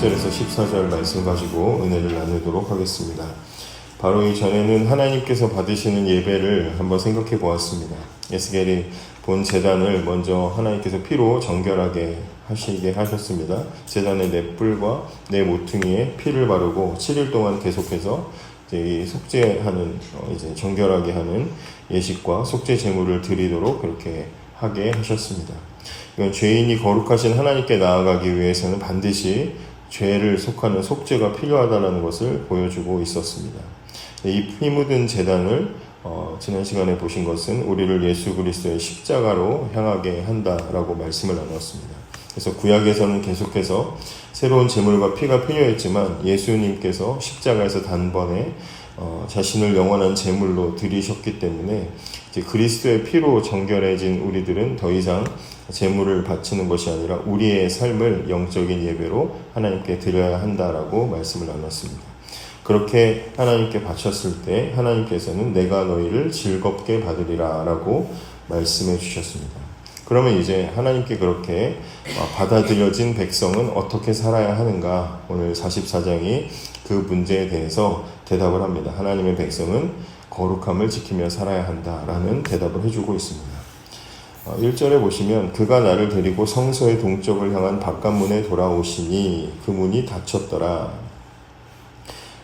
11절에서 14절 말씀 가지고 은혜를 나누도록 하겠습니다. 바로 이전에는 하나님께서 받으시는 예배를 한번 생각해 보았습니다. 에스겔이 본 제단을 먼저 하나님께서 피로 정결하게 하시게 하셨습니다. 제단의 네 뿔과 네 모퉁이에 피를 바르고 7일 동안 계속해서 이 속죄하는 이제 정결하게 하는 예식과 속죄 제물을 드리도록 그렇게 하게 하셨습니다. 이건 죄인이 거룩하신 하나님께 나아가기 위해서는 반드시 죄를 속하는 속죄가 필요하다는 것을 보여주고 있었습니다. 이 피 묻은 제단을 지난 시간에 보신 것은 우리를 예수 그리스도의 십자가로 향하게 한다라고 말씀을 나눴습니다. 그래서 구약에서는 계속해서 새로운 제물과 피가 필요했지만 예수님께서 십자가에서 단번에 자신을 영원한 제물로 드리셨기 때문에 이제 그리스도의 피로 정결해진 우리들은 더 이상 제물을 바치는 것이 아니라 우리의 삶을 영적인 예배로 하나님께 드려야 한다라고 말씀을 나눴습니다. 그렇게 하나님께 바쳤을 때 하나님께서는 내가 너희를 즐겁게 받으리라 라고 말씀해 주셨습니다. 그러면 이제 하나님께 그렇게 받아들여진 백성은 어떻게 살아야 하는가? 오늘 44장이 그 문제에 대해서 대답을 합니다. 하나님의 백성은 거룩함을 지키며 살아야 한다라는 대답을 해주고 있습니다. 1절에 보시면 그가 나를 데리고 성소의 동쪽을 향한 바깥문에 돌아오시니 그 문이 닫혔더라.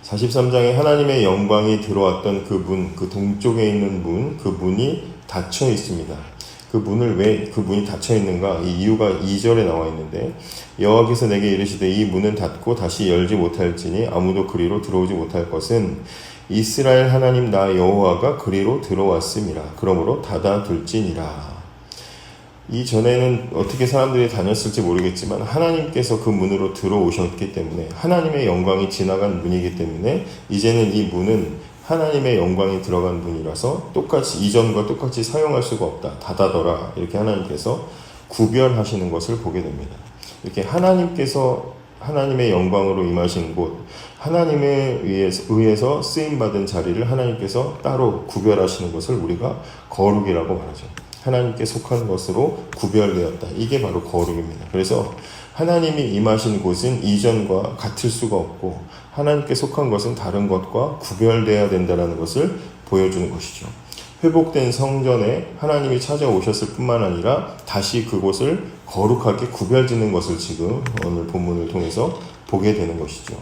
43장에 하나님의 영광이 들어왔던 그 문, 그 동쪽에 있는 문, 그 문이 닫혀 있습니다. 그 문을 왜 그 문이 닫혀 있는가? 이 이유가 2절에 나와 있는데 여호와께서 내게 이르시되 이 문은 닫고 다시 열지 못할지니 아무도 그리로 들어오지 못할 것은 이스라엘 하나님 나 여호와가 그리로 들어왔음이라. 그러므로 닫아둘지니라. 이전에는 어떻게 사람들이 다녔을지 모르겠지만 하나님께서 그 문으로 들어오셨기 때문에 하나님의 영광이 지나간 문이기 때문에 이제는 이 문은 하나님의 영광이 들어간 문이라서 똑같이 이전과 똑같이 사용할 수가 없다. 닫아둬라. 이렇게 하나님께서 구별하시는 것을 보게 됩니다. 이렇게 하나님께서 하나님의 영광으로 임하신 곳, 하나님에 의해서 쓰임받은 자리를 하나님께서 따로 구별하시는 것을 우리가 거룩이라고 말하죠. 하나님께 속한 것으로 구별되었다. 이게 바로 거룩입니다. 그래서 하나님이 임하신 곳은 이전과 같을 수가 없고 하나님께 속한 것은 다른 것과 구별되어야 된다는 것을 보여주는 것이죠. 회복된 성전에 하나님이 찾아오셨을 뿐만 아니라 다시 그곳을 거룩하게 구별짓는 것을 지금 오늘 본문을 통해서 보게 되는 것이죠.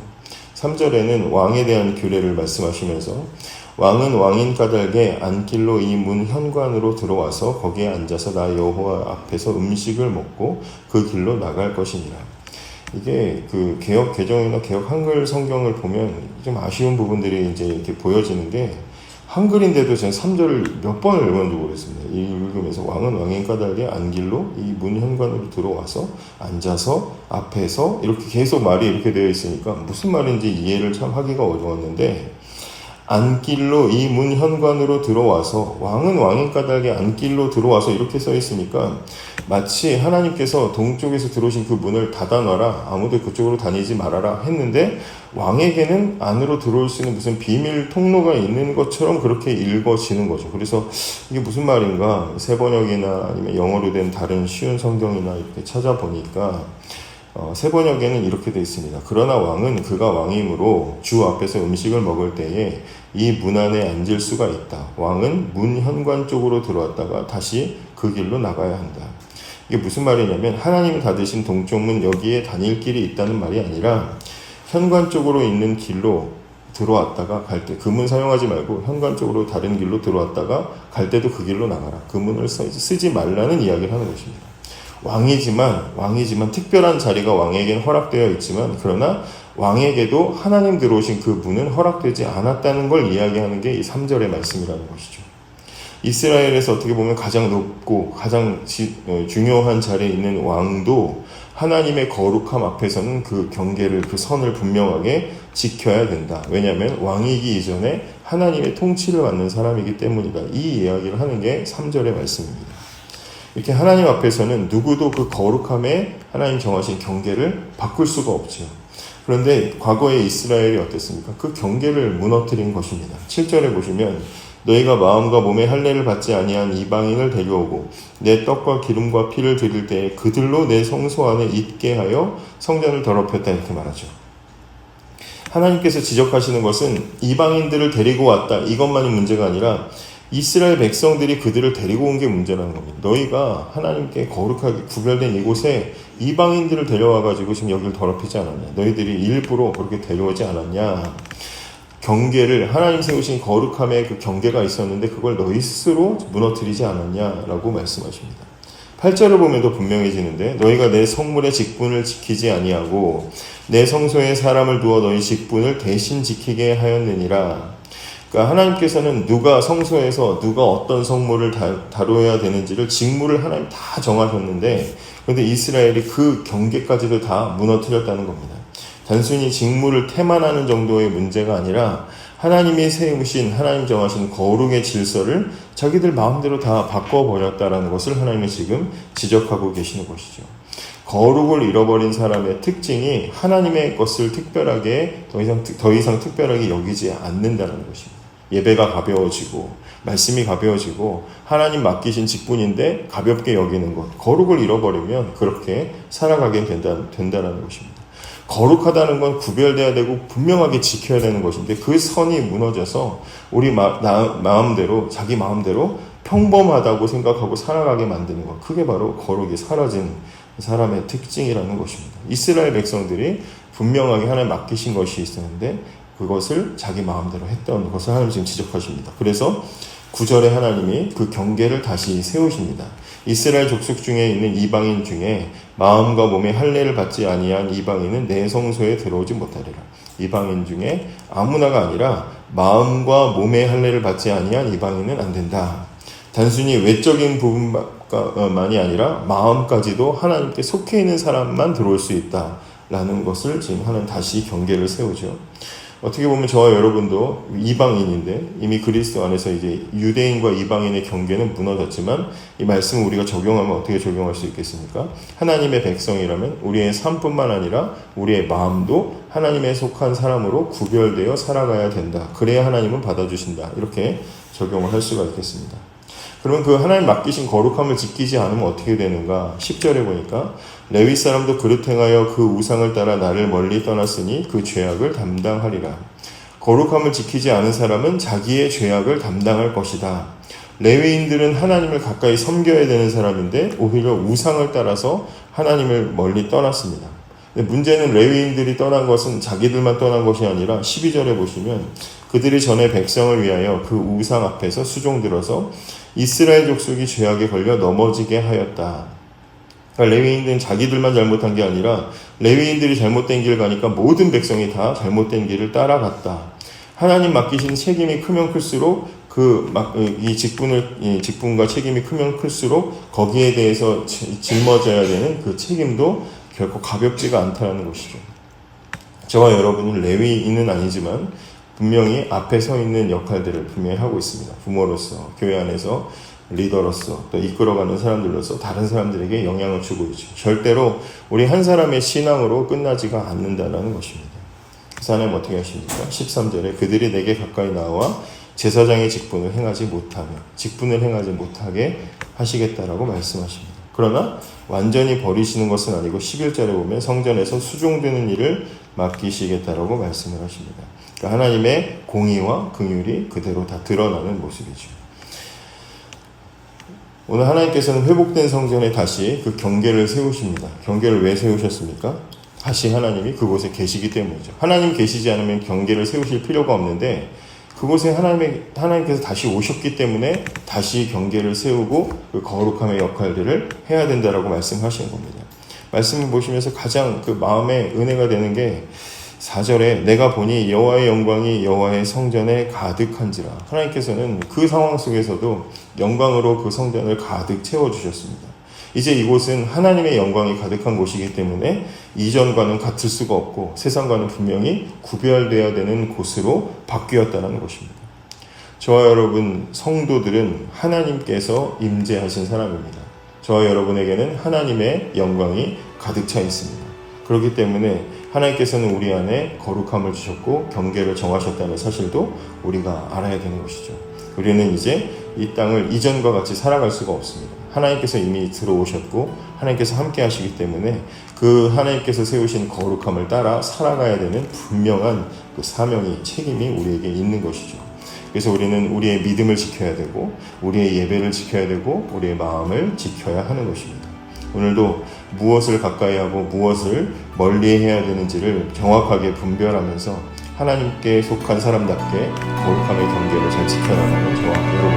3절에는 왕에 대한 규례를 말씀하시면서 왕은 왕인 까닭에 안길로 이 문 현관으로 들어와서 거기에 앉아서 나 여호와 앞에서 음식을 먹고 그 길로 나갈 것이니라. 이게 그 개역 개정이나 개역 한글 성경을 보면 좀 아쉬운 부분들이 이제 이렇게 보여지는 게 한글인데도 제가 3절을 몇 번을 읽었는지 모르겠습니다. 읽으면서 왕은 왕인 까닭에 안길로 이 문 현관으로 들어와서 앉아서 앞에서 이렇게 계속 말이 이렇게 되어 있으니까 무슨 말인지 이해를 참 하기가 어려웠는데 안길로 이 문 현관으로 들어와서 왕은 왕인 까닭에 안길로 들어와서 이렇게 써 있으니까 마치 하나님께서 동쪽에서 들어오신 그 문을 닫아놔라 아무도 그쪽으로 다니지 말아라 했는데 왕에게는 안으로 들어올 수 있는 무슨 비밀 통로가 있는 것처럼 그렇게 읽어지는 거죠. 그래서 이게 무슨 말인가 세번역이나 아니면 영어로 된 다른 쉬운 성경이나 이렇게 찾아보니까 세번역에는 이렇게 되어 있습니다. 그러나 왕은 그가 왕이므로 주 앞에서 음식을 먹을 때에 이 문 안에 앉을 수가 있다. 왕은 문 현관 쪽으로 들어왔다가 다시 그 길로 나가야 한다. 이게 무슨 말이냐면 하나님이 닫으신 동쪽 문 여기에 다닐 길이 있다는 말이 아니라 현관 쪽으로 있는 길로 들어왔다가 갈 때 그 문 사용하지 말고 현관 쪽으로 다른 길로 들어왔다가 갈 때도 그 길로 나가라. 그 문을 쓰지 말라는 이야기를 하는 것입니다. 왕이지만 특별한 자리가 왕에게는 허락되어 있지만 그러나 왕에게도 하나님 들어오신 그 문은 허락되지 않았다는 걸 이야기하는 게 이 3절의 말씀이라는 것이죠. 이스라엘에서 어떻게 보면 가장 높고 가장 중요한 자리에 있는 왕도 하나님의 거룩함 앞에서는 그 경계를 그 선을 분명하게 지켜야 된다. 왜냐하면 왕이기 이전에 하나님의 통치를 받는 사람이기 때문이다. 이 이야기를 하는 게 3절의 말씀입니다. 이렇게 하나님 앞에서는 누구도 그 거룩함에 하나님 정하신 경계를 바꿀 수가 없죠. 그런데 과거의 이스라엘이 어땠습니까? 그 경계를 무너뜨린 것입니다. 7절에 보시면 너희가 마음과 몸의 할례를 받지 아니한 이방인을 데려오고 내 떡과 기름과 피를 드릴 때에 그들로 내 성소 안에 있게 하여 성전을 더럽혔다, 이렇게 말하죠. 하나님께서 지적하시는 것은 이방인들을 데리고 왔다, 이것만이 문제가 아니라 이스라엘 백성들이 그들을 데리고 온 게 문제라는 겁니다. 너희가 하나님께 거룩하게 구별된 이곳에 이방인들을 데려와가지고 지금 여기를 더럽히지 않았냐? 너희들이 일부러 그렇게 데려오지 않았냐? 경계를, 하나님 세우신 거룩함의 그 경계가 있었는데 그걸 너희 스스로 무너뜨리지 않았냐라고 말씀하십니다. 8절을 보면 더 분명해지는데, 너희가 내 성물의 직분을 지키지 아니하고 내 성소에 사람을 두어 너희 직분을 대신 지키게 하였느니라. 그러니까 하나님께서는 누가 성소에서 누가 어떤 성물을 다뤄야 되는지를 직무를 하나님 다 정하셨는데, 그런데 이스라엘이 그 경계까지도 다 무너뜨렸다는 겁니다. 단순히 직무를 태만하는 정도의 문제가 아니라 하나님이 세우신, 하나님 정하신 거룩의 질서를 자기들 마음대로 다 바꿔버렸다라는 것을 하나님이 지금 지적하고 계시는 것이죠. 거룩을 잃어버린 사람의 특징이 하나님의 것을 특별하게 더 이상 특별하게 여기지 않는다는 것입니다. 예배가 가벼워지고 말씀이 가벼워지고 하나님 맡기신 직분인데 가볍게 여기는 것, 거룩을 잃어버리면 그렇게 살아가게 된다는 것입니다. 거룩하다는 건 구별돼야 되고 분명하게 지켜야 되는 것인데 그 선이 무너져서 우리 마음대로, 자기 마음대로 평범하다고 생각하고 살아가게 만드는 것, 그게 바로 거룩이 사라진 사람의 특징이라는 것입니다. 이스라엘 백성들이 분명하게 하나님 맡기신 것이 있었는데 그것을 자기 마음대로 했던 것을 하나님 지금 지적하십니다. 그래서 9절에 하나님이 그 경계를 다시 세우십니다. 이스라엘 족속 중에 있는 이방인 중에 마음과 몸의 할례를 받지 아니한 이방인은 내 성소에 들어오지 못하리라. 이방인 중에 아무나가 아니라 마음과 몸의 할례를 받지 아니한 이방인은 안 된다. 단순히 외적인 부분만이 아니라 마음까지도 하나님께 속해 있는 사람만 들어올 수 있다라는 것을 지금 하나님 다시 경계를 세우죠. 어떻게 보면 저와 여러분도 이방인인데 이미 그리스도 안에서 이제 유대인과 이방인의 경계는 무너졌지만 이 말씀을 우리가 적용하면 어떻게 적용할 수 있겠습니까? 하나님의 백성이라면 우리의 삶뿐만 아니라 우리의 마음도 하나님에 속한 사람으로 구별되어 살아가야 된다. 그래야 하나님은 받아주신다. 이렇게 적용을 할 수가 있겠습니다. 그러면 그 하나님 맡기신 거룩함을 지키지 않으면 어떻게 되는가? 10절에 보니까 레위 사람도 그릇 행하여 그 우상을 따라 나를 멀리 떠났으니 그 죄악을 담당하리라. 거룩함을 지키지 않은 사람은 자기의 죄악을 담당할 것이다. 레위인들은 하나님을 가까이 섬겨야 되는 사람인데 오히려 우상을 따라서 하나님을 멀리 떠났습니다. 근데 문제는 레위인들이 떠난 것은 자기들만 떠난 것이 아니라 12절에 보시면 그들이 전에 백성을 위하여 그 우상 앞에서 수종들어서 이스라엘 족속이 죄악에 걸려 넘어지게 하였다. 그러니까 레위인들은 자기들만 잘못한 게 아니라 레위인들이 잘못된 길을 가니까 모든 백성이 다 잘못된 길을 따라갔다. 하나님 맡기신 책임이 크면 클수록 이 직분과 책임이 크면 클수록 거기에 대해서 짊어져야 되는 그 책임도 결코 가볍지가 않다는 것이죠. 저와 여러분은 레위인은 아니지만 분명히 앞에 서 있는 역할들을 분명히 하고 있습니다. 부모로서, 교회 안에서 리더로서, 또 이끌어가는 사람들로서 다른 사람들에게 영향을 주고 있죠. 절대로 우리 한 사람의 신앙으로 끝나지가 않는다는 것입니다. 그래서 하나님 어떻게 하십니까? 13절에 그들이 내게 가까이 나와 제사장의 직분을 행하지 못하게 하시겠다라고 말씀하십니다. 그러나 완전히 버리시는 것은 아니고 11절에 보면 성전에서 수종드는 일을 맡기시겠다라고 말씀을 하십니다. 그러니까 하나님의 공의와 긍휼이 그대로 다 드러나는 모습이죠. 오늘 하나님께서는 회복된 성전에 다시 그 경계를 세우십니다. 경계를 왜 세우셨습니까? 다시 하나님이 그곳에 계시기 때문이죠. 하나님 계시지 않으면 경계를 세우실 필요가 없는데 그곳에 하나님께서 다시 오셨기 때문에 다시 경계를 세우고 그 거룩함의 역할들을 해야 된다라고 말씀하시는 겁니다. 말씀을 보시면서 가장 그 마음에 은혜가 되는 게 4절에 내가 보니 여호와의 영광이 여호와의 성전에 가득한지라. 하나님께서는 그 상황 속에서도 영광으로 그 성전을 가득 채워주셨습니다. 이제 이곳은 하나님의 영광이 가득한 곳이기 때문에 이전과는 같을 수가 없고 세상과는 분명히 구별되어야 되는 곳으로 바뀌었다는 것입니다. 저와 여러분 성도들은 하나님께서 임재하신 사람입니다. 저와 여러분에게는 하나님의 영광이 가득 차 있습니다. 그렇기 때문에 하나님께서는 우리 안에 거룩함을 주셨고 경계를 정하셨다는 사실도 우리가 알아야 되는 것이죠. 우리는 이제 이 땅을 이전과 같이 살아갈 수가 없습니다. 하나님께서 이미 들어오셨고 하나님께서 함께 하시기 때문에 그 하나님께서 세우신 거룩함을 따라 살아가야 되는 분명한 그 사명이, 책임이 우리에게 있는 것이죠. 그래서 우리는 우리의 믿음을 지켜야 되고 우리의 예배를 지켜야 되고 우리의 마음을 지켜야 하는 것입니다. 오늘도 무엇을 가까이 하고 무엇을 멀리 해야 되는지를 정확하게 분별하면서 하나님께 속한 사람답게 거룩함의 경계를 잘 지켜나가는 저와 여러분